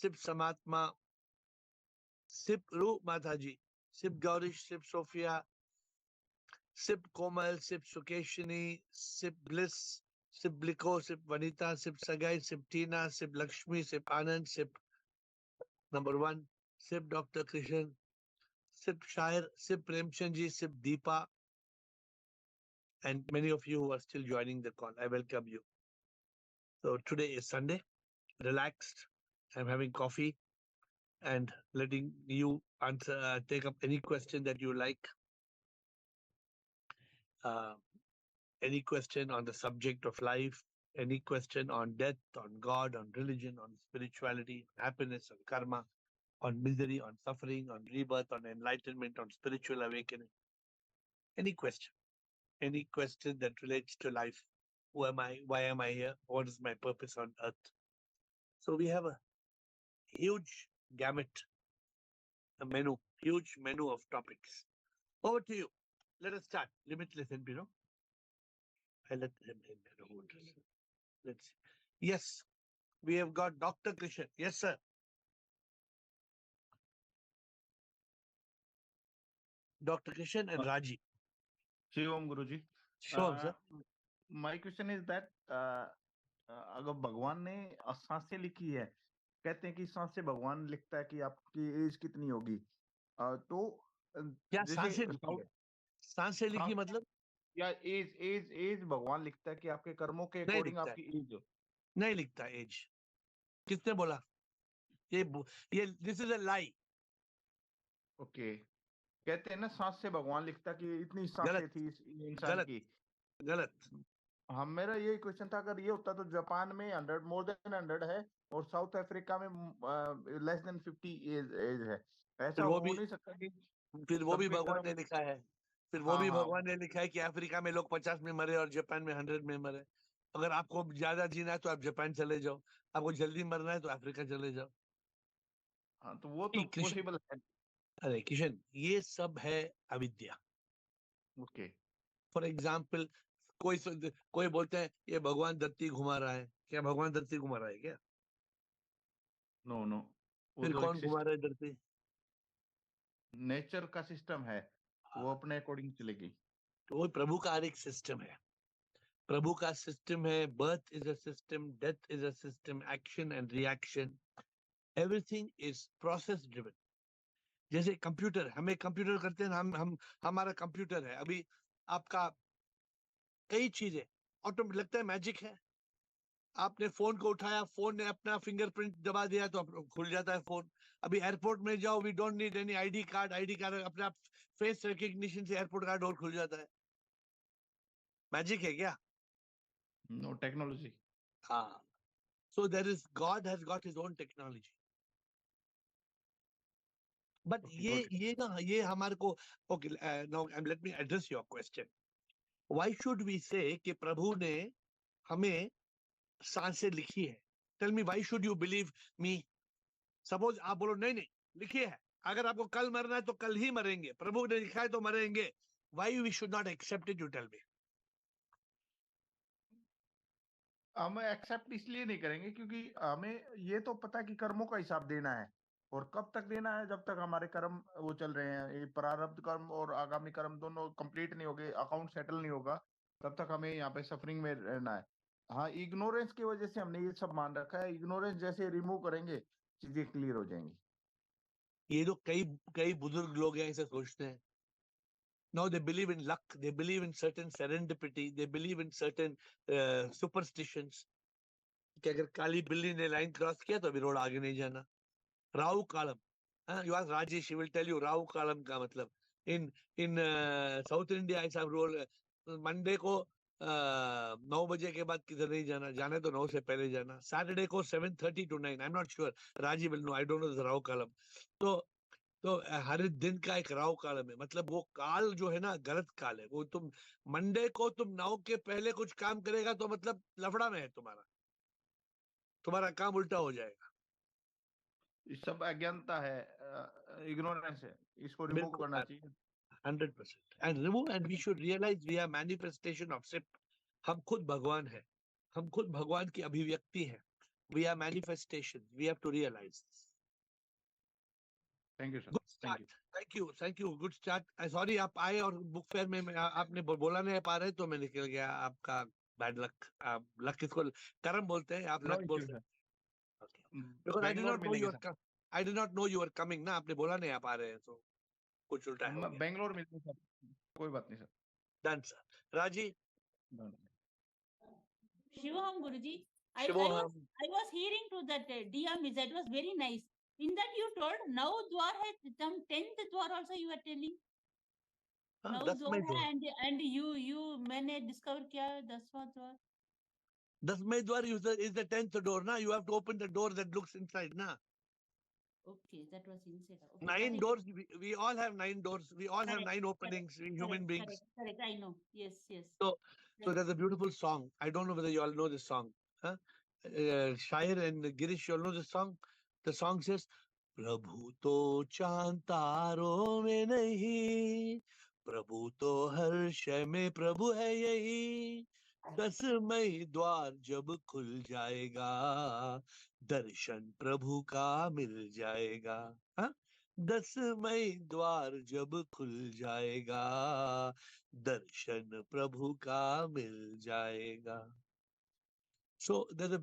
SIP समात्मा, सिप रू माताजी, सिप गौरीश, सिप सोफिया, सिप कोमल, सिप सुकेशिनी, सिप ब्लिस, सिप ब्लिको, सिप वनिता, सिप सगाई, सिप टीना, सिप लक्ष्मी, सिप आनंद, सिप नंबर 1, सिप डॉक्टर कृष्ण, सिप शायर, सिप प्रेमचंद जी, सिप Deepa, and many of you who are still joining the call, I welcome you. So today is Sunday, relaxed. I'm having coffee and letting you answer, take up any question that you like. Any question on the subject of life, any question on death, on God, on religion, on spirituality, happiness, on karma, on misery, on suffering, on rebirth, on enlightenment, on spiritual awakening. Any question that relates to life. Who am I? Why am I here? What is my purpose on earth? So we have a huge gamut, huge menu of topics. Over to you. Let us start. Limitless and Pino. I let him in. Let's see. Yes, we have got Dr. Krishan. Yes, sir. Dr. Krishan and Raji. Shivam Guruji. Sure, sir. My question is that अगर भगवान ने सांसें लिखी है, कहते हैं कि सांसें भगवान लिखता है कि आपकी एज कितनी होगी, तो क्या सांसें लिखी है? सांसें लिखी मतलब? या एज भगवान लिखता है कि आपके कर्मों के अकॉर्डिंग आपकी एज हो? नहीं लिखता एज. किसने बोला? ये this is a lie. Okay, कहते हैं ना सांस से भगवान लिखता कि इतनी सांसें थी इस इंसान की. गलत. हाँ, मेरा यही क्वेश्चन था, अगर ये होता तो जापान में 100 मोर देन 100 है और साउथ अफ्रीका में लेस देन 50 एज है. ऐसा हो नहीं सकता कि फिर वो भी भगवान ने लिखा है. फिर वो भी भगवान ने लिखा है कि अफ्रीका में लोग 50 में मरे और जापान में 100 में मरे. अगर आपको ज्यादा जीना है तो आप जापान चले जाओ, आपको जल्दी मरना है तो अफ्रीका चले जाओ. हाँ, तो वो तो पॉसिबल है. अरे किशन, ये सब है अविद्या. ओके. फॉर एग्जाम्पल, कोई बोलते हैं ये भगवान धरती घुमा रहा है. क्या भगवान धरती घुमा रहा है क्या? नो. फिर कौन घुमा रहा है धरती? नेचर का सिस्टम है, वो अपने अकॉर्डिंग चलेगी. तो वो प्रभु का हर एक सिस्टम है. प्रभु का सिस्टम है. Birth is a system, death is a system, action and reaction, everything is process driven. जैसे कंप्यूटर, हमें कंप्यूटर करते हैं, हम हमारा कंप्यूटर है. अभी आपका कई चीजें ऑटोमेटिक लगता है मैजिक है. आपने फोन को उठाया, फोन ने अपना फिंगरप्रिंट दबा दिया तो खुल जाता है फोन. अभी एयरपोर्ट में जाओ, we don't need any ID card अपने आप फेस रिकग्निशन से एयरपोर्ट का डोर खुल जाता है. मैजिक है क्या? No, technology. हाँ. So there is, God has got his own technology. But ये हमारे को, okay, now let me address your question. Why should we say कि प्रभु ने हमें सांसें लिखी है? Tell me, why should you believe me? Suppose आप बोलो नहीं लिखी है, अगर आपको कल मरना है तो कल ही मरेंगे, प्रभु ने लिखा है तो मरेंगे. Why we should not accept it? You tell me. हम एक्सेप्ट इसलिए नहीं करेंगे क्योंकि हमें ये तो पता है कि कर्मों का हिसाब देना है, और कब तक देना है? जब तक हमारे कर्म वो चल रहे हैं, ये प्रारब्ध कर्म और आगामी कर्म दोनों कंप्लीट नहीं होंगे, अकाउंट सेटल नहीं होगा, तब तक हमें यहाँ पे सफरिंग में रहना है. हाँ, इग्नोरेंस की वजह से हमने ये सब मान रखा है. इग्नोरेंस जैसे रिमूव करेंगे चीजें क्लियर हो जाएंगी. ये तो कई बुजुर्ग लोग हैं ऐसे सोचते हैं. Now they believe in luck, they believe in certain serendipity, they believe in certain superstitions. कि अगर काली बिल्ली ने लाइन क्रॉस किया तो अभी रोड आगे नहीं जाना. Rahu kalam. You ask Rajesh, he will tell you Rahu kalam का मतलब. इन साउथ इंडिया ऐसा रोल, मंडे को 9 बजे के बाद किधर नहीं जाना, जाना तो 9 से पहले जाना. सैटरडे को 7:30 to 9. I am not sure, Raji will know, I don't know Rahu kalam. तो हर दिन का एक राहु कालम है. मतलब वो काल जो है ना, गलत काल है वो. तुम मंडे को तुम 9 के पहले कुछ काम करेगा तो मतलब लफड़ा में है, तुम्हारा काम उल्टा हो जाएगा. ये सब अज्ञानता है, इग्नोरेंस है, इसको रिमूव करना चाहिए. 100%. And remove, and we should realize we are manifestation of SIP. हम खुद भगवान है, हम खुद भगवान की अभिव्यक्ति है. We are manifestations. We have to realize this. Thank you sir, Good thank start. You. Thank you. Good start. Sorry, आप आए और बुक फेयर में आपने बोला नहीं पा रहे तो मैं निकल गया। आपका बैड लक। लक किसको कर्म बोलते हैं, आप नो लक बोल इश्यू सर। सकते हैं। Okay. Because बेंगलोर मिलेंगे sir. I did not know you were coming ना, आपने बोला नहीं आप आ रहे हैं तो कुछ उल्टा हो गया। बेंगलोर मिलेंगे सर, कोई बात नहीं sir. Done, sir. Raji, Shivam Guruji, I Shivoham. was hearing to that Diyam is that was very nice. In that you told now Dwar has some 10th Dwar also you are telling. Now that's my Dwar door. hai and you मैंने discover किया 10वां Dwar. That's my door is the 10th door na. You have to open the door that looks inside na. Okay, that was inside. Okay, 9 doors. We all have 9 doors. We all have Correct, 9 openings in human beings. Correct. I know. Yes. So Right. there's a beautiful song. I don't know whether you all know this song. Huh? Shair and Girish, you all know this song? The song says, प्रभु तो चांद तारों में नहीं, प्रभु तो हर शय में प्रभु है यही। 10 मई द्वार जब खुल जाएगा, दर्शन प्रभु का मिल जाएगा। हाँ? 10 मई द्वार जब खुल जाएगा, दर्शन प्रभु का मिल जाएगा। So it's a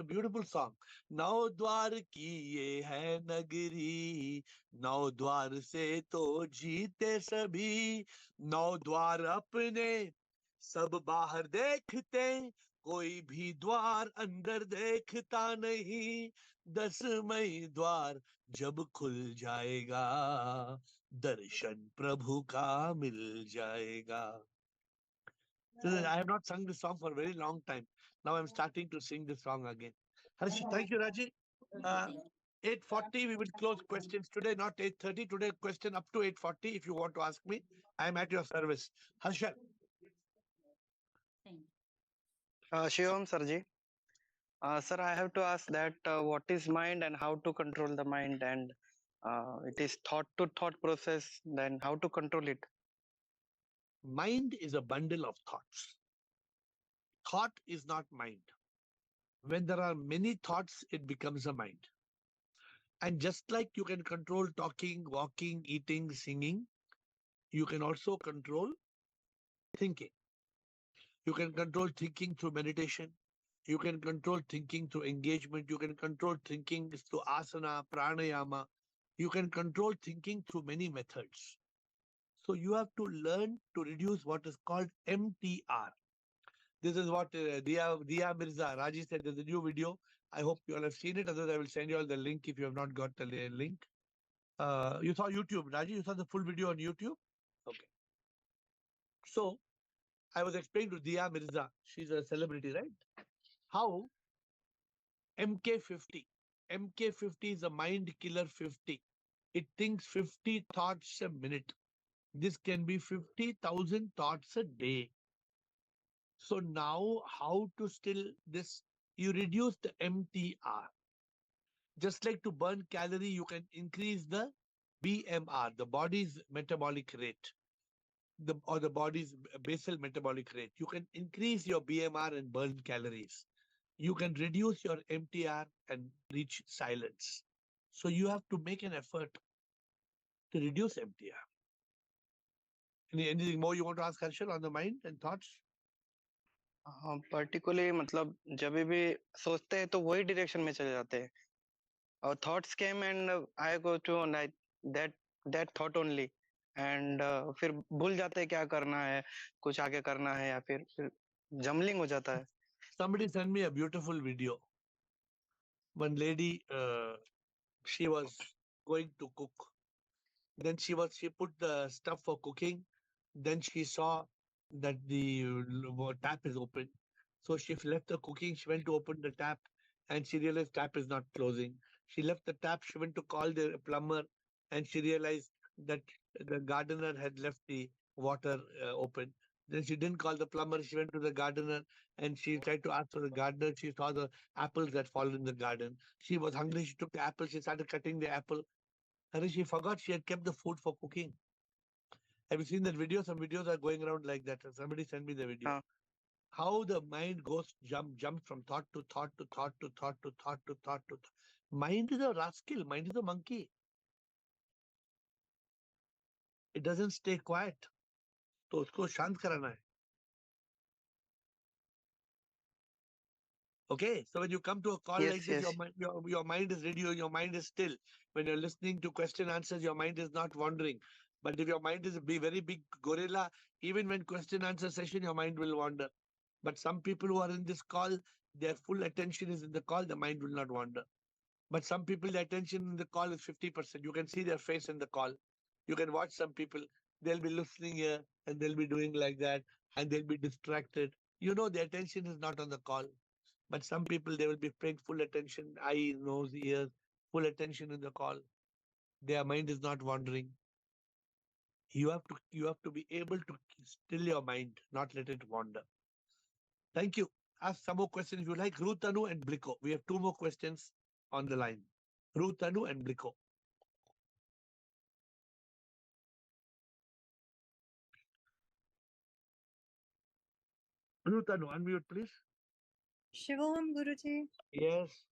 beautiful song. नौ द्वार की ये है नगरी, नौ द्वार से तो जीते सभी। नौ द्वार अपने सब बाहर देखते, कोई भी द्वार अंदर देखता नहीं। 10 मई द्वार जब खुल जाएगा, दर्शन प्रभु का मिल जाएगा। I have not sung this song for a very long time. Now I'm starting to sing this song again. Harsh, thank you, Raji. 8:40, we will close questions today, not 8:30. Today, question up to 8:40. If you want to ask me, I am at your service. Harsha. Thank you. Shivam Sarji. Sir, I have to ask that what is mind and how to control the mind, and it is thought to thought process, then how to control it. Mind is a bundle of thoughts. Thought is not mind. When there are many thoughts, it becomes a mind. And just like you can control talking, walking, eating, singing, you can also control thinking. You can control thinking through meditation. You can control thinking through engagement. You can control thinking through asana, pranayama. You can control thinking through many methods. So you have to learn to reduce what is called MTR. This is what Dia Mirza, Raji said. There's a new video. I hope you all have seen it. Otherwise, I will send you all the link if you have not got the link. You saw YouTube, Raji? You saw the full video on YouTube? Okay. So I was explaining to Dia Mirza. She's a celebrity, right? How MK50. MK50 is a mind killer 50. It thinks 50 thoughts a minute. This can be 50,000 thoughts a day. So now how to still this? You reduce the MTR. Just like to burn calorie, you can increase the BMR, the body's metabolic rate, or the body's basal metabolic rate. You can increase your BMR and burn calories. You can reduce your MTR and reach silence. So you have to make an effort to reduce MTR. Anything more you want to ask Harshal on the mind and thoughts? Particularly मतलब जब भी सोचते हैं तो वही direction में चले जाते हैं और thoughts came and I go to like that thought only and फिर भूल जाते हैं क्या करना है, कुछ आगे करना है या फिर jumbling हो जाता है. Somebody sent me a beautiful video. One lady, she was going to cook. Then she put the stuff for cooking. Then she saw that the tap is open. So she left the cooking. She went to open the tap and she realized tap is not closing. She left the tap. She went to call the plumber and she realized that the gardener had left the water open. Then she didn't call the plumber. She went to the gardener and she tried to ask for the gardener. She saw the apples that fallen in the garden. She was hungry. She took the apple. She started cutting the apple. And she forgot she had kept the food for cooking. Have you seen that video? Some videos are going around like that. Somebody sent me the video. how the mind goes jump from thought to thought to thought to thought to thought to thought to mind is a rascal, mind is a monkey. It doesn't stay quiet. तो उसको शांत कराना है. Okay, so when you come to a call like Yes, this, yes. your mind is ready, your mind is still. When you're listening to question answers, your mind is not wandering. But if your mind is a very big gorilla, even when question answer session, your mind will wander. But some people who are in this call, their full attention is in the call, the mind will not wander. But some people, the attention in the call is 50%. You can see their face in the call. You can watch some people, they'll be listening here and they'll be doing like that and they'll be distracted. You know, the attention is not on the call. But some people, they will be paying full attention, eyes, nose, ears, full attention in the call. Their mind is not wandering. You have to be able to still your mind, not let it wander. Thank you. Ask some more questions if you like. Rutanu and Bliko. We have two more questions on the line. Rutanu and Bliko. Rutanu, unmute, please. Shivam Guruji. Yes.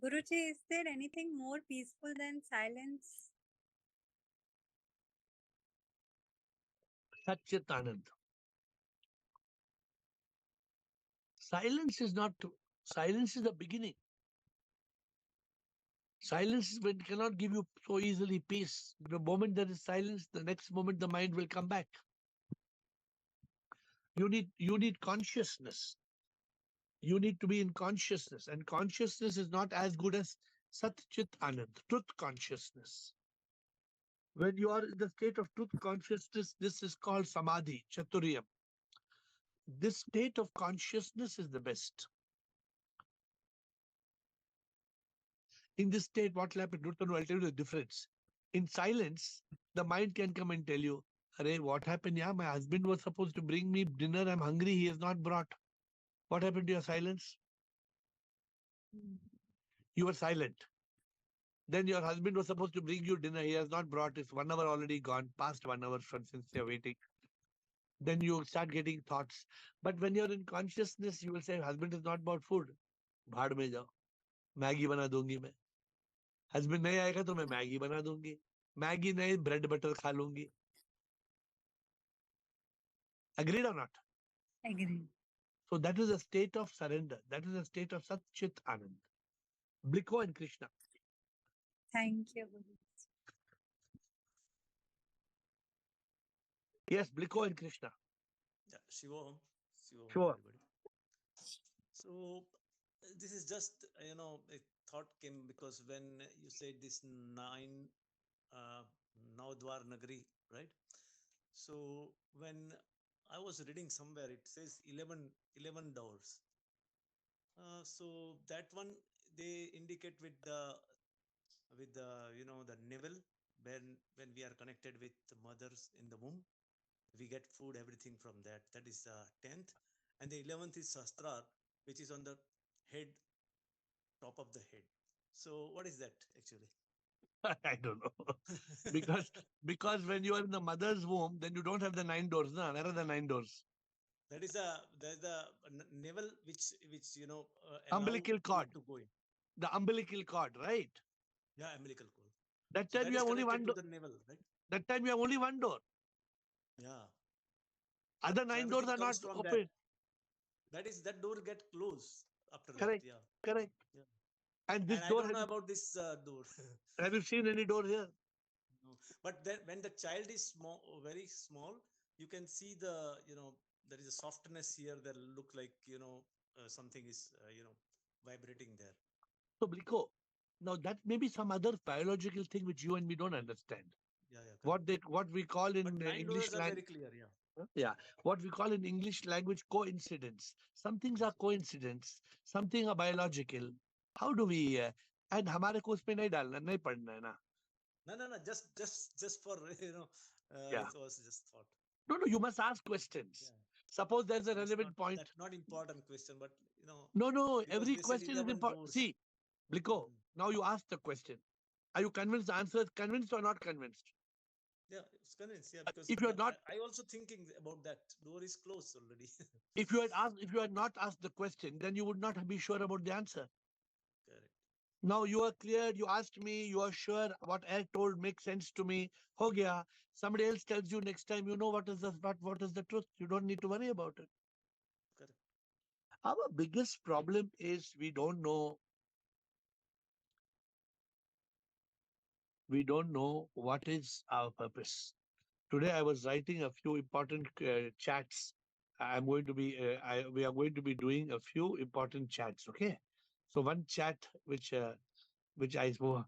Guruji, is there anything more peaceful than silence? Satchit Anand. Silence is not, silence is the beginning. Silence cannot give you so easily peace. The moment there is silence, the next moment the mind will come back. You need consciousness. You need to be in consciousness, and consciousness is not as good as Sat Chit Anand, truth consciousness. When you are in the state of truth consciousness, this is called Samadhi, Chaturiyam. This state of consciousness is the best. In this state, what will happen? I'll tell you the difference. In silence, the mind can come and tell you, Arey, what happened? Yeah, my husband was supposed to bring me dinner. I'm hungry. He has not brought. What happened to your silence? You were silent. Then your husband was supposed to bring you dinner. He has not brought. It's 1 hour already gone, past 1 hour from since you're waiting. Then you start getting thoughts. But when you're in consciousness, you will say, husband is not bought food. भाड़ में जाओ. Maggi बना दूंगी मैं. Husband नहीं आएगा तो मैं मैगी बना दूंगी. मैगी नहीं, ब्रेड बटर खा लूंगी. Agreed or not? Agree. So that is a state of surrender. That is a state of Sat Chit Anand. Bliko and Krishna. Thank you, Guruji. Yes, Bliko and Krishna. Yeah, Shivam, Sure. everybody. So this is just a thought came because when you said this Naudwar Nagari, right? So when I was reading somewhere, it says 11 doors. So that one they indicate with the the navel when we are connected with the mothers in the womb, we get food, everything from that. That is 10th, and the 11th is Sastrar, which is on the head, top of the head. So what is that actually? I don't know. because when you are in the mother's womb, then you don't have the 9 doors. No? Where are the 9 doors? That is the navel which allow Umbilical it cord. to go in. The umbilical cord, right? Yeah, umbilical cord. That So time that you is have only connected one to door. the navel, right? That time you have only one door. Yeah. Other So 9 doors everything are not comes from open. that door get closed after Correct. that. Yeah. Correct. Yeah. And this And I door, don't know about this door. have you seen any door here? No. But then when the child is small, very small, you can see there is a softness here that look like something is vibrating there. So, Bliko, now that may be some other biological thing which you and me don't understand. Yeah, correct. What we call in But 9 English doors are very clear. Yeah. yeah, what we call in English language coincidence. Some things are coincidence, something are biological. How do we? And हमारे को उसमें नहीं डालना, नहीं पढ़ना है ना. No. Just for Yeah. it was just thought. No, you must ask questions. Yeah. Suppose there's a That's relevant point. That's not important question, but No, because every they said question is 11 important. doors. See, Bliko, now you ask the question. Are you convinced the answer is convinced or not convinced? Yeah, it's convinced. Yeah, because If you are not, I also thinking about that. Door is closed already. if you had not asked the question, then you would not be sure about the answer. Correct. Now you are clear. You asked me. You are sure what AiR told makes sense to me. Ho gaya. Somebody else tells you next time. You know what is what is the truth. You don't need to worry about it. Correct. Our biggest problem is we don't know. We don't know what is our purpose. Today I was writing a few important chats. I'm going to be. We are going to be doing a few important chats. Okay. So one chat which I'm going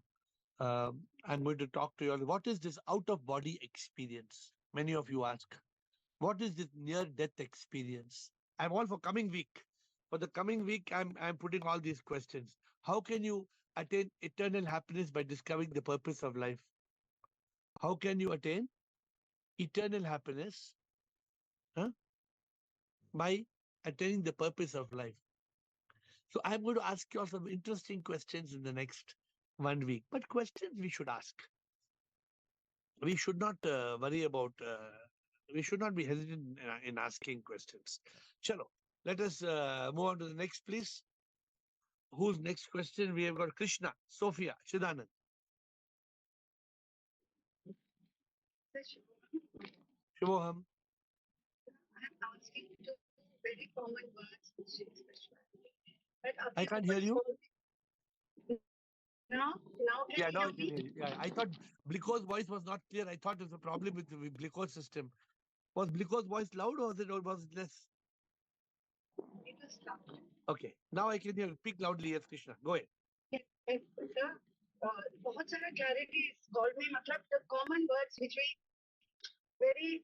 to talk to you all. What is this out of body experience? Many of you ask. What is this near death experience? I'm all for coming week. For the coming week, I'm putting all these questions. How can you attain eternal happiness by discovering the purpose of life? How can you attain eternal happiness by attaining the purpose of life? So I'm going to ask you all some interesting questions in the next 1 week. But questions we should ask. We should not worry about. We should not be hesitant in asking questions. Chalo, let us move on to the next, please. Who's next question? We have got Krishna, Sophia, Chidanand. Shivoham. I'm asking two very common words which is spirituality. But I can't hear you. Now can Yeah, you now hear I can me? hear you. Yeah, I thought Blico's voice was not clear. I thought it was a problem with the Blico's system. Was Blico's voice loud or was it less? It was loud. Okay, now I can hear. Speak loudly, yes, Krishna. Go ahead. बहुत सारा clarity is called me मतलब the common words which we very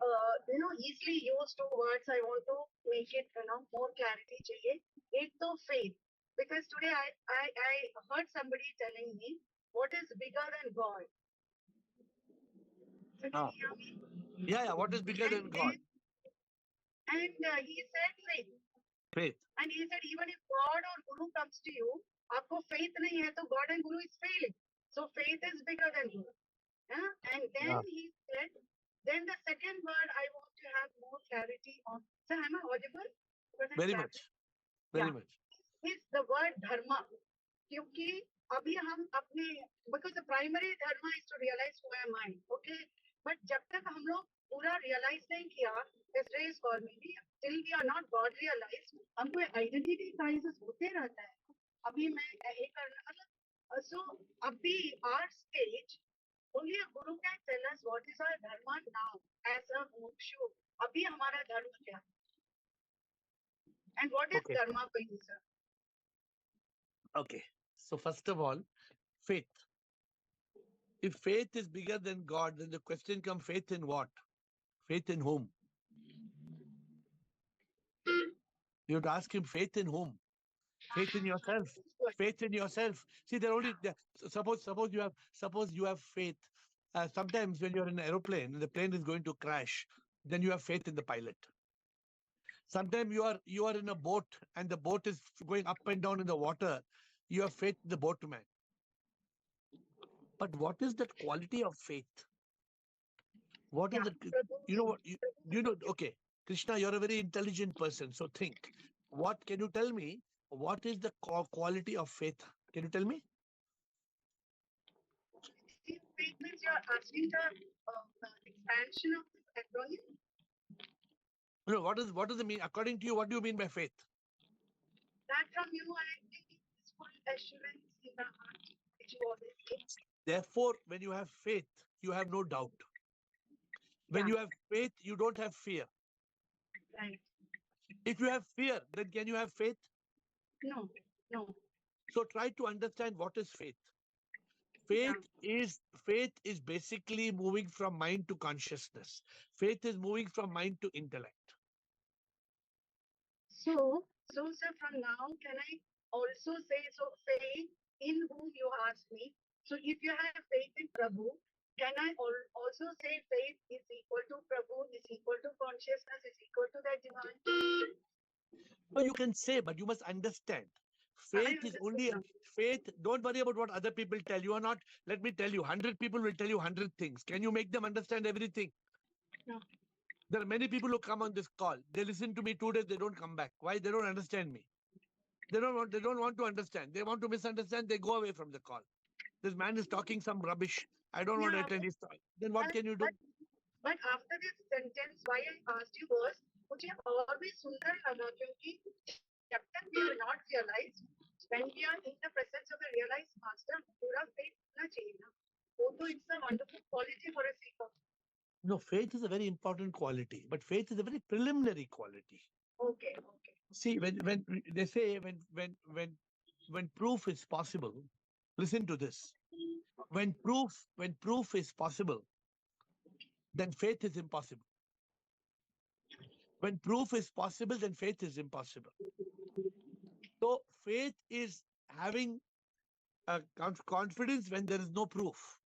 easily used to words I want to make it more clarity चाहिए एक तो faith because today I heard somebody telling me what is bigger than God. So can you hear me? Yeah. What is bigger than God? And he said faith. Faith. And he said even if God or Guru comes to you, आपको faith नहीं है तो God and Guru is failing. So faith is bigger than God. And then he said, then the second word I want to have more clarity on. Sir, am I audible? Very much. Very much. Is the word dharma. क्योंकि अभी हम अपने because the primary dharma is to realize who am I. Okay. But जब तक हम लोग पूरा realize नहीं किया, as Ray is called me, till we are not God realized, हमको identity crisis होते रहता है. अभी मैं ये करना मतलब so अभी our stage only a guru can tell us what is our dharma now as a mukshu. अभी हमारा धर्म क्या है? And what is dharma for you, sir? Okay. So first of all, faith. If faith is bigger than God, then the question comes: faith in what? Faith in whom? You have to ask him, faith in whom? Faith in yourself. Faith in yourself. See, suppose you have faith. Sometimes when you're in an aeroplane and the plane is going to crash, then you have faith in the pilot. Sometimes you are in a boat and the boat is going up and down in the water. You have faith in the boatman. But what is that quality of faith? What is it? You know what? You know, okay, Krishna, you're a very intelligent person. So think, what can you tell me? What is the quality of faith? Can you tell me? Faith means you're asking the expansion of the acronym. No, what does it mean? According to you, what do you mean by faith? That from you, I think it's full assurance in the heart, which you always say. Therefore, when you have faith, you have no doubt. When you have faith, you don't have fear. Right. If you have fear, then can you have faith? No. So try to understand what is faith. Faith is basically moving from mind to consciousness. Faith is moving from mind to intellect. So sir, from now, can I also say, so faith in whom you asked me? So if you have faith in Prabhu, can I also say faith is equal to Prabhu, is equal to consciousness, is equal to that divine? No, you can say, but you must understand. faith is only faith. Don't worry about what other people tell you or not. Let me tell you, 100 people will tell you 100 things. Can you make them understand everything? No. There are many people who come on this call. They listen to me 2 days, they don't come back. Why? They don't understand me. They don't want to understand. They want to misunderstand, they go away from the call. This man is talking some rubbish. I don't want to Yeah, attend his talk. Then what can you do? But after this sentence, why I asked you was, मुझे और भी सुंदर लगा क्योंकि जब तक we are not realized, when we are in the presence of a realized master, पूरा faith होना चाहिए ना. वो तो it's a wonderful quality for a seeker. No, faith is a very important quality, but faith is a very preliminary quality. Okay. See, when they say when proof is possible, listen to this. When proof is possible, then faith is impossible. When proof is possible, then faith is impossible. So faith is having a confidence when there is no proof.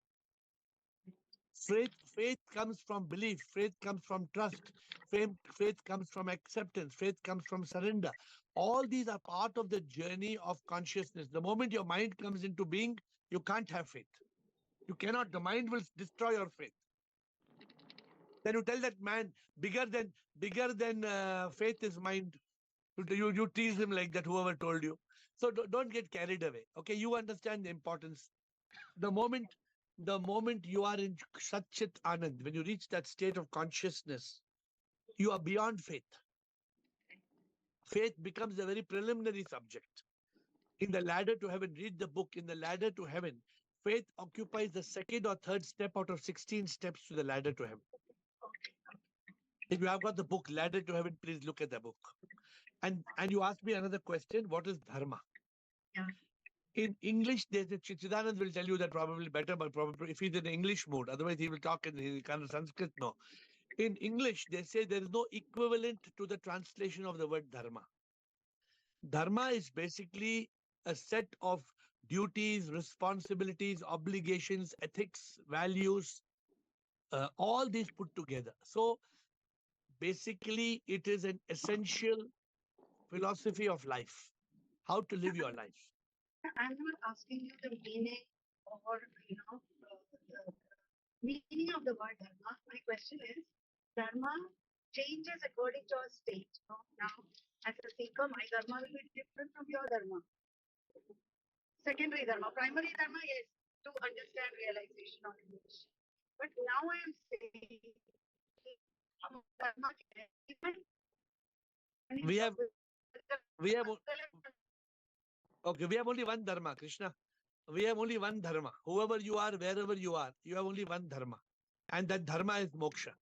Faith comes from belief. Faith comes from trust. Faith comes from acceptance. Faith comes from surrender. All these are part of the journey of consciousness. The moment your mind comes into being, you can't have faith. You cannot. The mind will destroy your faith. Then you tell that man, bigger than faith is mind. You tease him like that, whoever told you. So don't get carried away. Okay, you understand the importance. The moment you are in Satchit Anand, when you reach that state of consciousness, you are beyond faith. Faith becomes a very preliminary subject. In the ladder to heaven, read the book, In the Ladder to Heaven, faith occupies the second or third step out of 16 steps to the ladder to heaven. If you have got the book, Ladder to Heaven, please look at the book. And you asked me another question, what is dharma? Yeah. In English, Chidanand will tell you that probably better, but probably if he's in English mood, otherwise he will talk in kind of Sanskrit. No. In English, they say there is no equivalent to the translation of the word dharma. Dharma is basically a set of duties, responsibilities, obligations, ethics, values, all these put together. So basically, it is an essential philosophy of life, how to live your life. I'm not asking you the meaning or the meaning of the word dharma. My question is, dharma changes according to our state. Now, as a seeker, my dharma will be different from your dharma. Secondary dharma, primary dharma is to understand realization of English. But now I am saying dharma even We have only one dharma, Krishna. We have only one dharma. Whoever you are, wherever you are, you have only one dharma. And that dharma is moksha.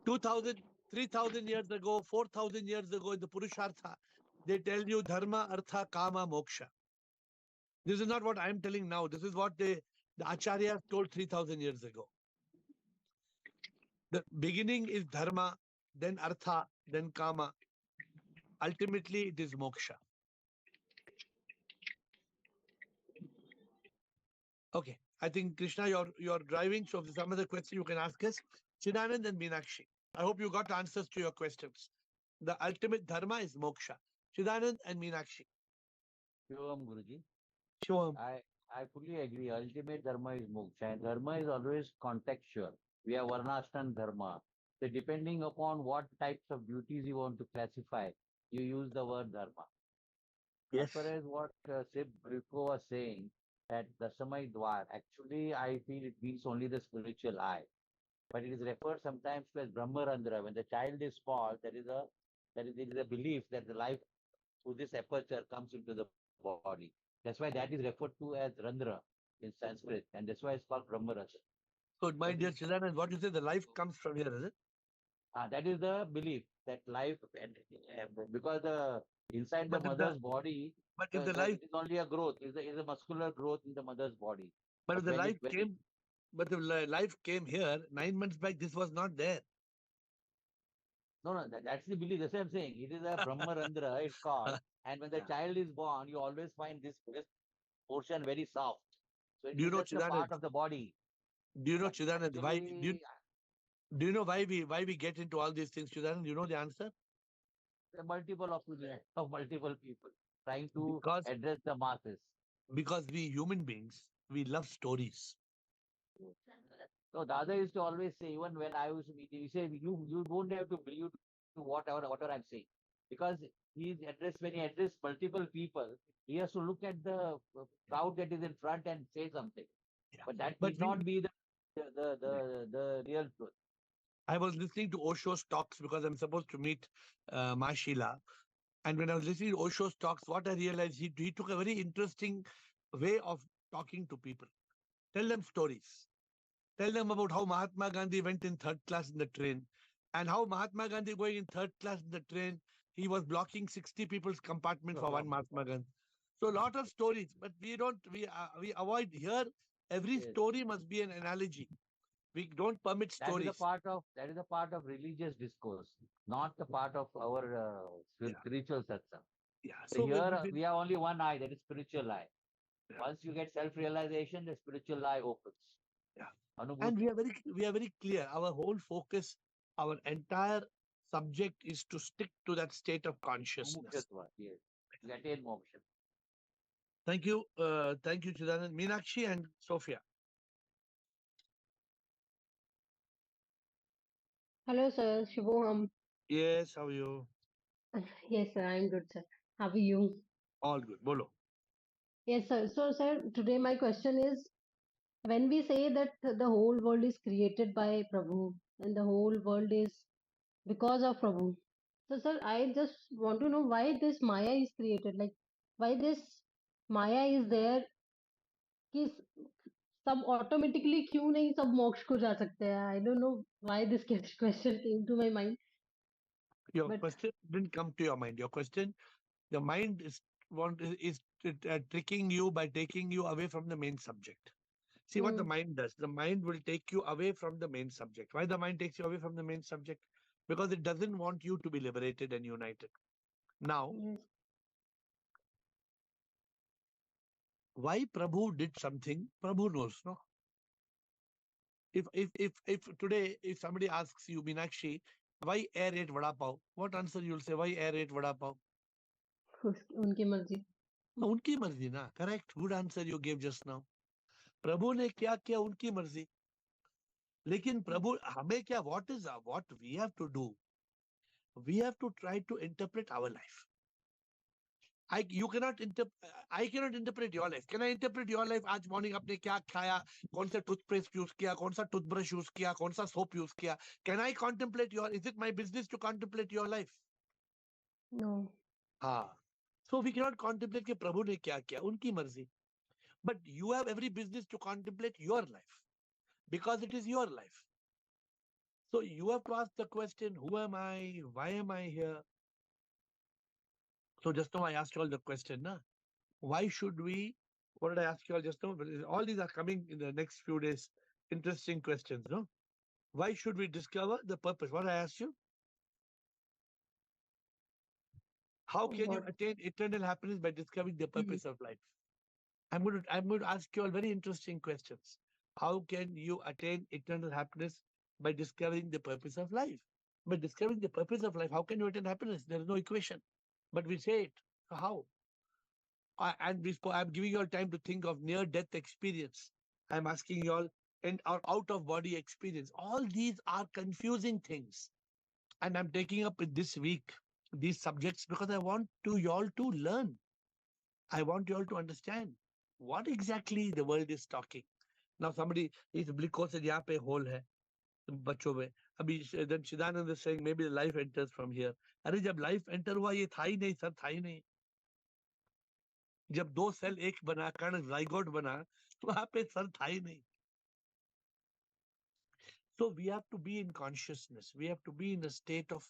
2,000, 3,000 years ago, 4,000 years ago in the Purushartha, they tell you dharma, artha, kama, moksha. This is not what I am telling now. This is what the Acharyas told 3,000 years ago. The beginning is dharma, then artha, then kama. Ultimately, it is moksha. Okay, I think Krishna, you're driving. So if there's some other question you can ask us, Chidanand and Meenakshi. I hope you got answers to your questions. The ultimate dharma is moksha. Chidanand and Meenakshi. Shivam Guruji. Shivam. I fully agree. Ultimate dharma is moksha, and dharma is always contextual. We have varnashram dharma. So depending upon what types of duties you want to classify, you use the word dharma. Yes. As far as what Sib Briko was saying, that Dasamai Dwar, actually I feel it means only the spiritual eye. But it is referred sometimes to as Brahmarandra. When the child is small, there is a belief that the life through this aperture comes into the body. That's why that is referred to as Randra in Sanskrit, and that's why it's called Brahmarandra. So, my dear Chidanand, what you say, the life comes from here, is it? That is the belief that life, because inside the mother's body, but if the life it is only a growth, is a muscular growth in the mother's body. But if the when life it- when came, but the life came here 9 months back, this was not there. No, that's the belief. That's what I'm saying. It is a Brahmarandra, it's called. And when the child is born, you always find this portion very soft. So Do you it's know, just a part Chidanand? of the body. Do you know, But Chidanand, why? Do actually, you know why we get into all these things, Chidanand? Do you know the answer? a multiple opinion of multiple people trying to Because address the masses. because we human beings, we love stories. So the other used to always say, even when I was meeting, he said, you don't have to believe to whatever I'm saying. Because when he addressed multiple people, he has to look at the crowd that is in front and say something. Yeah. But that But need not be the real truth. I was listening to Osho's talks because I'm supposed to meet Ma Sheila. And when I was listening to Osho's talks, what I realized, he took a very interesting way of talking to people. Tell them stories. Tell them about how Mahatma Gandhi went in third class in the train, and how Mahatma Gandhi going in third class in the train, he was blocking 60 people's compartment for one Mahatma Gandhi. So a lot of stories, but we avoid here. Every Yes. story must be an analogy. We don't permit That is stories. a part of religious discourse, not the part of our spiritual satsang. Yeah. So here we have only one eye, that is spiritual eye. Yeah. Once you get self-realization, the spiritual eye opens. Yeah. Anubhuti. And we are very clear. Our whole focus, our entire subject is to stick to that state of consciousness. Mukshatva, yes. You attain moksha. Thank you, Chidanand, Meenakshi, and Sophia. Hello, sir. Shubham. Yes, how are you? Yes, sir. I'm good, sir. How are you? All good. Bolo. Yes, sir. So, sir, today my question is, when we say that the whole world is created by Prabhu and the whole world is because of Prabhu. So, sir, I just want to know why this Maya is created. Like, why this Maya is there कि सब automatically क्यों नहीं सब मोक्ष को जा सकते हैं? I don't know why this question came to my mind. Your But question didn't come to your mind. Your question, the mind is tricking you by taking you away from the main subject. See what the mind does. The mind will take you away from the main subject. Why the mind takes you away from the main subject? Because it doesn't want you to be liberated and united. Now, yes. why Prabhu did something, Prabhu knows, no? If today, if somebody asks you, Meenakshi, why AiR ate vada pav? What answer you'll say? Why AiR ate vada pav? उनकी मर्जी. No, उनकी मर्जी ना. Correct. Good answer you gave just now. प्रभु ने क्या किया उनकी मर्जी. लेकिन प्रभु हमें क्या? What we have to do? We have to try to interpret our life. I cannot interpret your life. Can I interpret your life? आज morning आपने क्या खाया, कौन सा toothpaste use किया, कौन सा toothbrush use किया, कौन सा soap use किया? Can I contemplate your? Is it my business to contemplate your life? No. हाँ. So we cannot contemplate कि प्रभु ने क्या किया, उनकी मर्जी. But you have every business to contemplate your life because it is your life. So you have to ask the question: Who am I? Why am I here? So just now I asked you all the question, na? Why should we? What did I ask you all just now? But all these are coming in the next few days. Interesting questions, no? Why should we discover the purpose? What I asked you? How can you What? attain eternal happiness by discovering the purpose of life? I'm going to ask you all very interesting questions. How can you attain eternal happiness by discovering the purpose of life? By discovering the purpose of life, how can you attain happiness? There is no equation, but we say it. How? I'm giving you all time to think of near-death experience. I'm asking you all and our out-of-body experience. All these are confusing things, and I'm taking up this week these subjects because I want you all to learn. I want you all to understand what exactly the world is talking. Now somebody is because यहाँ पे hole है बच्चों में. अभी then Chidanand is saying maybe the life enters from here. अरे जब life enter हुआ ये था ही नहीं सर, था ही नहीं. जब दो सेल एक बना कर्ण जाइगोट बना तो वहां पे सर था ही नहीं. So we have to be in consciousness. We have to be in a state of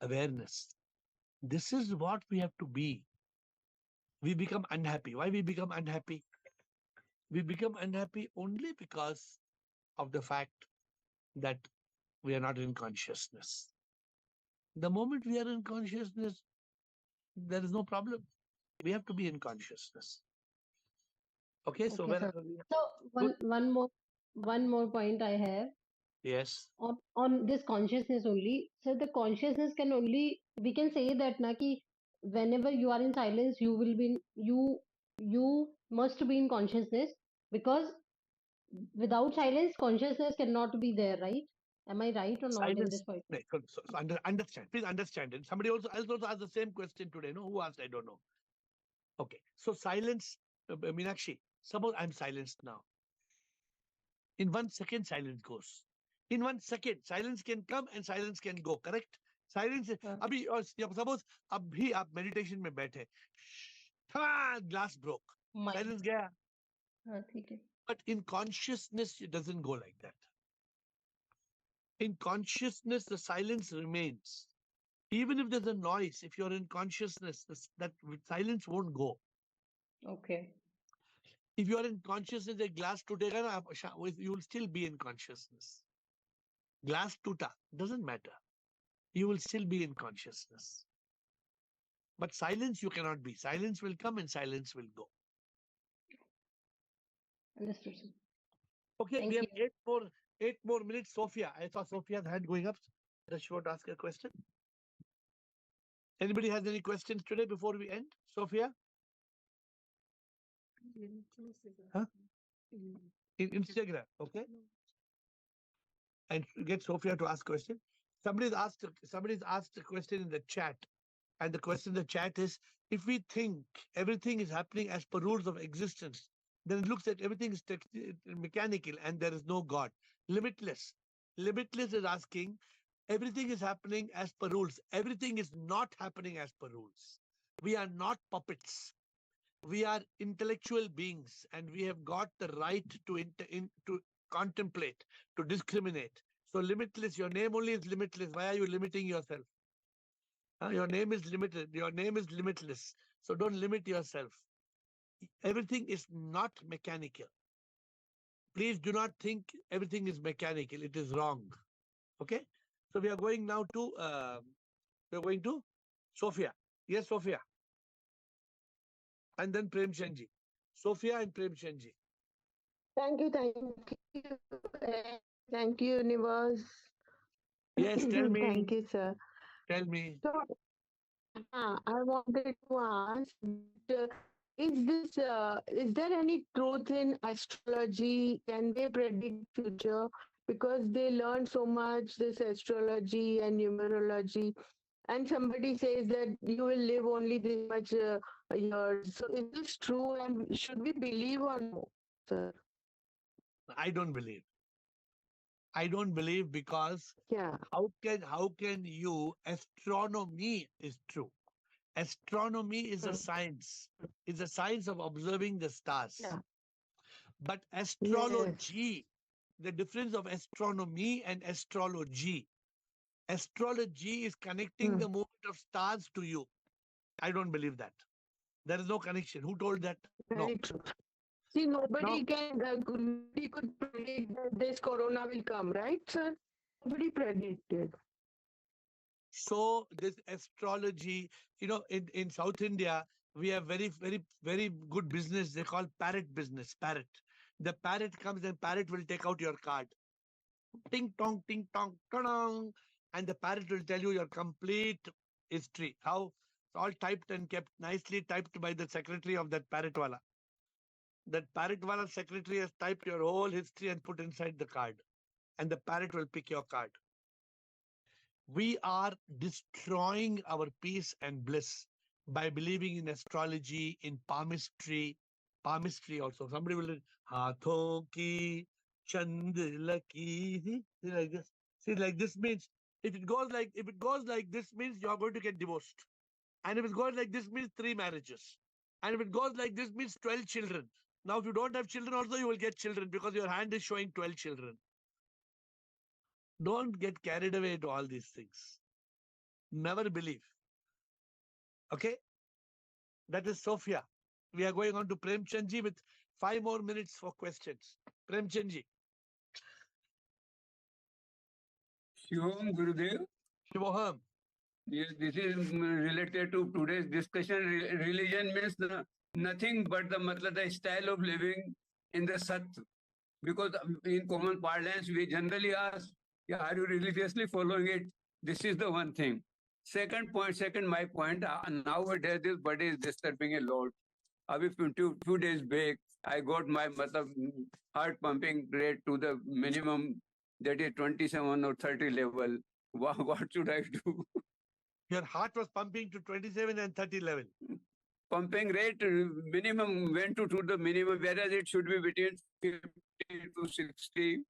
awareness. This is what we have to be. We become unhappy. Why we become unhappy? We become unhappy only because of the fact that we are not in consciousness. The moment we are in consciousness, there is no problem. We have to be in consciousness. Okay, so Okay, where sir. are we? So one more point I have. Yes. On this consciousness only. So the consciousness can only, we can say that na ki whenever you are in silence, you will be you must be in consciousness, because without silence, consciousness cannot be there, right? Am I right or not in this Silence. point? Right, so understand. Please understand it. Somebody else also asked the same question today. No, who asked? I don't know. Okay. So silence, Meenakshi. Suppose I'm silenced now. In 1 second, silence goes. In 1 second, silence can come and silence can go. Correct? Silence. अभी और suppose अभी आप meditation में बैठे, glass broke. Silence गया. ठीक है. But in consciousness, it doesn't go like that. In consciousness, the silence remains. Even if there's a noise, if you're in consciousness, that silence won't go. Okay. If you are in consciousness, a glass tutega na, you will still be in consciousness. Glass tuta, doesn't matter. You will still be in consciousness. But silence you cannot be. Silence will come and silence will go. Understood, sir. Okay, Thank we have you. 8 more minutes. Sophia, I saw Sophia's hand going up. Does she want to ask a question? Anybody has any questions today before we end? Sophia? Huh? In Instagram, okay? And get Sophia to ask question. Somebody's asked a question in the chat. And the question in the chat is, if we think everything is happening as per rules of existence, then it looks like everything is mechanical and there is no God. Limitless. Limitless is asking, everything is happening as per rules. Everything is not happening as per rules. We are not puppets. We are intellectual beings and we have got the right to contemplate, to discriminate. So limitless, your name only is limitless. Why are you limiting yourself? Your name is limited. Your name is limitless. So don't limit yourself. Everything is not mechanical. Please do not think everything is mechanical. It is wrong. Okay. So we are going now to Sophia. Yes, Sophia. And then Prem Chandji. Sophia and Prem Chandji. Thank you, thank you, universe. Yes, tell me. Thank you, sir. Tell me. So, I wanted to ask, is there any truth in astrology? Can they predict future? Because they learn so much this astrology and numerology, and somebody says that you will live only this much years. So, is this true? And should we believe or no, sir? I don't believe. I don't believe because how can you, astronomy is true. Astronomy is a science. It's a science of observing the stars. But astrology, the difference of astronomy and astrology. Astrology is connecting the movement of stars to you. I don't believe that. There is no connection. Who told that? Very true. See, nobody could predict that this corona will come, right, sir? Nobody predicted. So this astrology, in South India, we have very, very, very good business. They call parrot business. Parrot. The parrot comes and parrot will take out your card. Ting tong, ting tong, tong, and the parrot will tell you your complete history. How it's all typed and kept nicely typed by the secretary of that parrot wala. That parrot wala secretary has typed your whole history and put inside the card, and the parrot will pick your card. We are destroying our peace and bliss by believing in astrology, in palmistry also. Somebody will Haathon ki Chandra ki. See like this. See, like this means if it goes like this means you're going to get divorced. And if it goes like this means 3 marriages. And if it goes like this means 12 children. Now, if you don't have children also, you will get children because your hand is showing 12 children. Don't get carried away to all these things. Never believe. Okay? That is Sophia. We are going on to Prem Chandji with 5 more minutes for questions. Prem Chandji. Shivam Gurudev. Shivoham. Yes, this is related to today's discussion. Religion means nothing but the style of living in the Sat. Because in common parlance, we generally ask, yeah, are you religiously following it? This is the one thing. Second, my point, nowadays this body is disturbing a lot. Abhi few days back, I got my heart pumping rate to the minimum, that is 27 or 30 level. What should I do? Your heart was pumping to 27 and 30 level. Pumping rate minimum went to the minimum, whereas it should be between 50 to 60.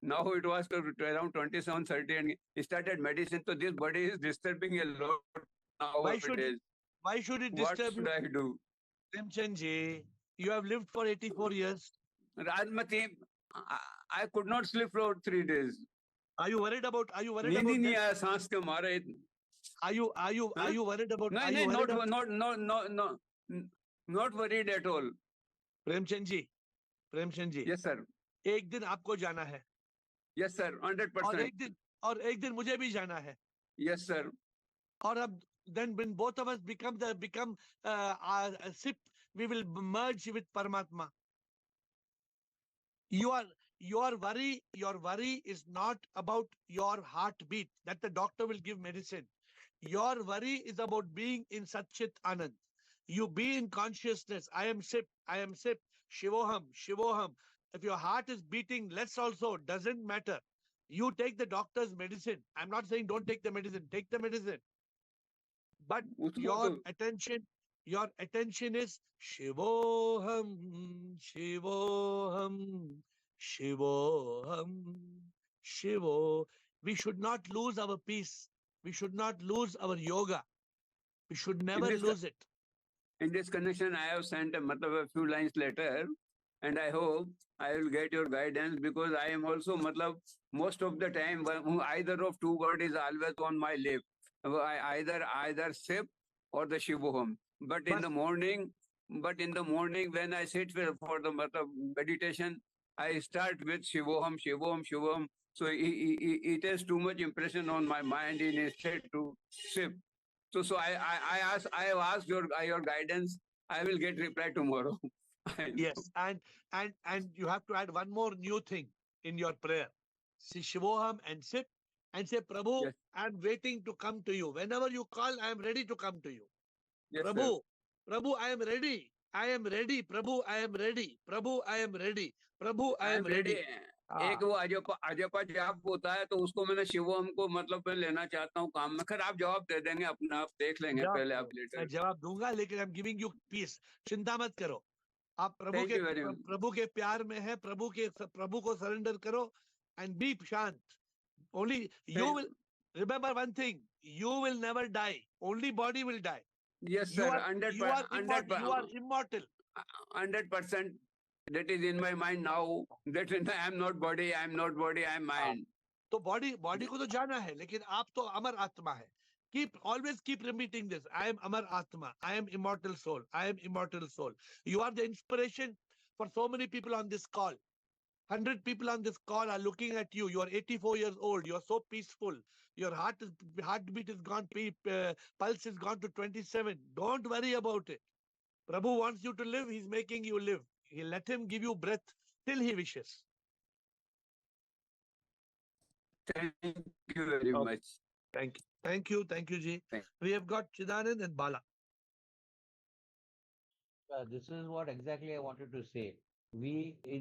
Now it was around 27, 30, and he started medicine. So this body is disturbing a lot nowadays. Why should it What disturb should you? I do? Premchandji, you have lived for 84 years. Rajmati, I could not sleep for 3 days. Are you worried about नींद ही नहीं आया सांस के मारे. Are you worried about? No, not worried at all. Premchandji. Yes, sir. एक दिन आपको जाना है. Yes, sir. 100%. और एक दिन मुझे भी जाना है. Yes, sir. और अब then when both of us become SIP, we will merge with Paramatma. Your worry is not about your heartbeat that the doctor will give medicine. Your worry is about being in Satchit Anand. You be in consciousness. I am SIP. Shivoham. If your heart is beating less also, doesn't matter. You take the doctor's medicine. I'm not saying don't take the medicine. Take the medicine. But your attention is Shivoham. We should not lose our peace. We should not lose our yoga. We should never lose it. In this connection, I have sent a few lines later, and I hope I will get your guidance, because I am also most of the time either of two words is always on my lip. Either SIP or the Shivoham. But in the morning, when I sit for the meditation, I start with Shivoham. So it has too much impression on my mind instead to SIP. So I have asked your guidance. I will get reply tomorrow. Yes, and you have to add one more new thing in your prayer. See Shivoham and SIP, and say, Prabhu, yes, I'm waiting to come to you. Whenever you call, I am ready to come to you. Yes, Prabhu, I am ready. Prabhu, I am ready. Prabhu, I am ready. Prabhu, I am ready. एक वो अजपा जाप होता है, तो उसको मैंने शिवोहम को मैं लेना चाहता हूँ काम में. खैर आप जवाब दे देंगे, अपना आप देख लेंगे पहले आप लेटर. मैं जवाब दूंगा, लेकिन I am giving you peace. चिंता मत करो. आप प्रभु के प्यार में है. प्रभु को सरेंडर करो and be shant. Only you will remember one thing. You will never die. Only body will die. Yes, sir. 100%. You are immortal. 100%. That is in my mind now. That I am not body. I am not body. I am mind. तो body को तो जाना है, लेकिन आप तो अमर आत्मा है. Always keep repeating this. I am Amar Atma. I am immortal soul. I am immortal soul. You are the inspiration for so many people on this call. 100 people on this call are looking at you. You are 84 years old. You are so peaceful. Your heartbeat is gone. Pulse is gone to 27. Don't worry about it. Prabhu wants you to live. He's making you live. He'll let him give you breath till he wishes. Thank you very much. Thank you, Ji. We have got Chidanand and Bala. This is what exactly I wanted to say.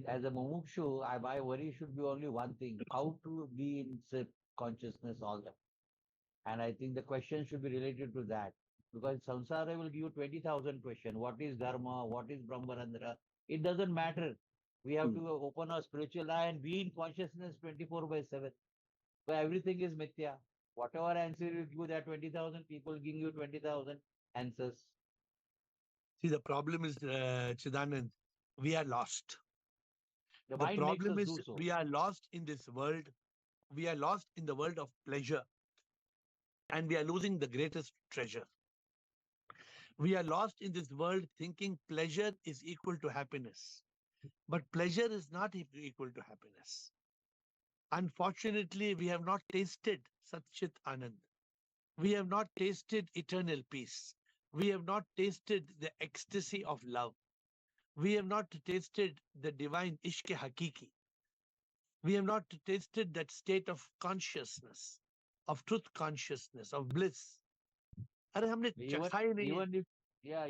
As a mumukshu, my worry should be only one thing: how to be in consciousness all the time. And I think the question should be related to that, because samsara will give you 20,000 questions. What is dharma? What is brahmarandra? It doesn't matter. We have to open our spiritual eye and be in consciousness 24/7. So everything is mithya. Whatever answer you give, that 20,000 people giving you 20,000 answers. See, the problem is, Chidanand, we are lost. The problem is we are lost in this world. We are lost in the world of pleasure. And we are losing the greatest treasure. We are lost in this world thinking pleasure is equal to happiness. But pleasure is not equal to happiness. Unfortunately, we have not tasted Satchit Anand. We have not tasted eternal peace. We have not tasted the ecstasy of love. We have not tasted the divine Ishq Hakiki. We have not tasted that state of consciousness, of truth consciousness, of bliss. अरे हमने Even चखा ही नहीं है.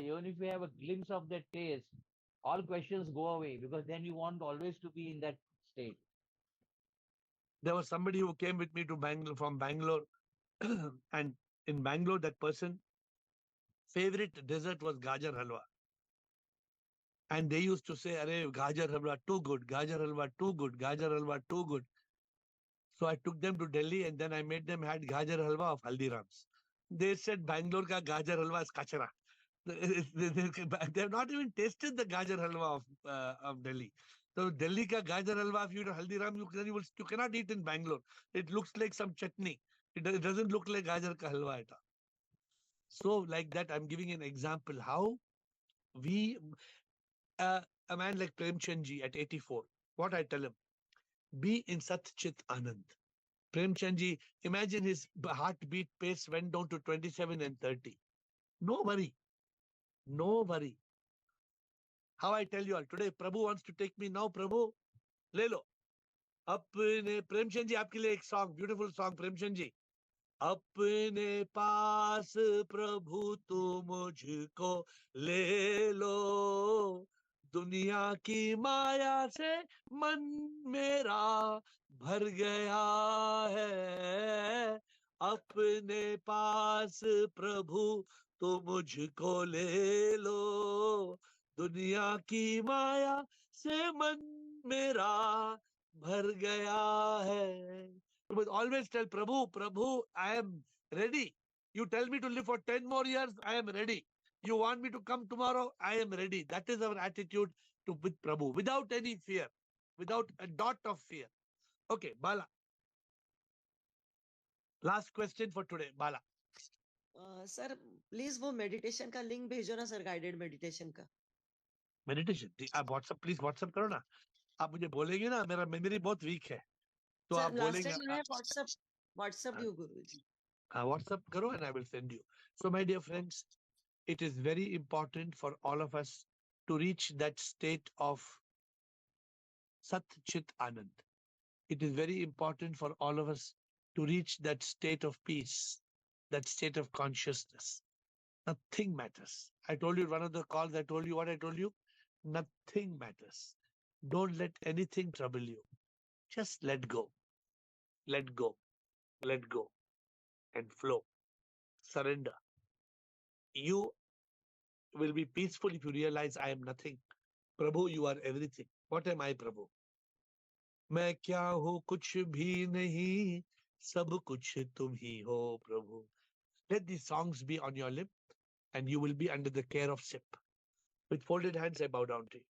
even if we have a glimpse of that taste, all questions go away because then you want always to be in that state. There was somebody who came with me to Bangalore from Bangalore, and in Bangalore, that person favorite dessert was gajar halwa. And they used to say, "Arey, gajar halwa too good, gajar halwa too good, gajar halwa too good." So I took them to Delhi and then I made them had gajar halwa of Haldiram's. They said Bangalore ka gajar halwa is kachara. They have not even tasted the gajar halwa of Delhi. So Delhi ka gajar halwa, if you eat Haldiram, you cannot eat in Bangalore. It looks like some chutney. It doesn't look like gajar ka halwa at all. So like that, I'm giving an example how we, a man like Premchand ji at 84, what I tell him, be in Sat Chit Anand. Premchand ji, imagine his heartbeat pace went down to 27 and 30. No worry. No worry. How I tell you all, today Prabhu wants to take me now, Prabhu, ले लो. अपने प्रेमचंद जी आपके लिए एक song, beautiful song Premchand ji. अपने पास प्रभु तू मुझको ले लो, दुनिया की माया से मन मेरा भर गया है. अपने पास प्रभु तू मुझको ले लो, दुनिया की माया से मन मेरा भर गया है. You must always tell Prabhu, Prabhu, I am ready. You tell me to live for 10 more years, I am ready. You want me to come tomorrow, I am ready. That is our attitude with Prabhu, without any fear, without a dot of fear. Okay, Bala. Last question for today, Bala. Sir please वो meditation का link भेजो ना sir, guided meditation का. Meditation. आप WhatsApp, please WhatsApp करो ना. आप मुझे बोलेंगे ना, मेरा मेमोरी बहुत वीक है. तो सर आप लास्ट बोलेंगे. टाइम मैंने WhatsApp you Guruji. WhatsApp karo and I will send you. So my dear friends, it is very important for all of us to reach that state of Sat Chit Anand. It is very important for all of us to reach that state of peace, that state of consciousness. Nothing matters. I told you one of the calls, I told you what I told you. Nothing matters. Don't let anything trouble you. Just let go. Let go. Let go. And flow. Surrender. You will be peaceful if you realize I am nothing. Prabhu, you are everything. What am I, Prabhu? मैं क्या हूँ कुछ भी नहीं, सब कुछ तुम ही हो प्रभु. Let these songs be on your lip and you will be under the care of SIP. With folded hands, I bow down to you.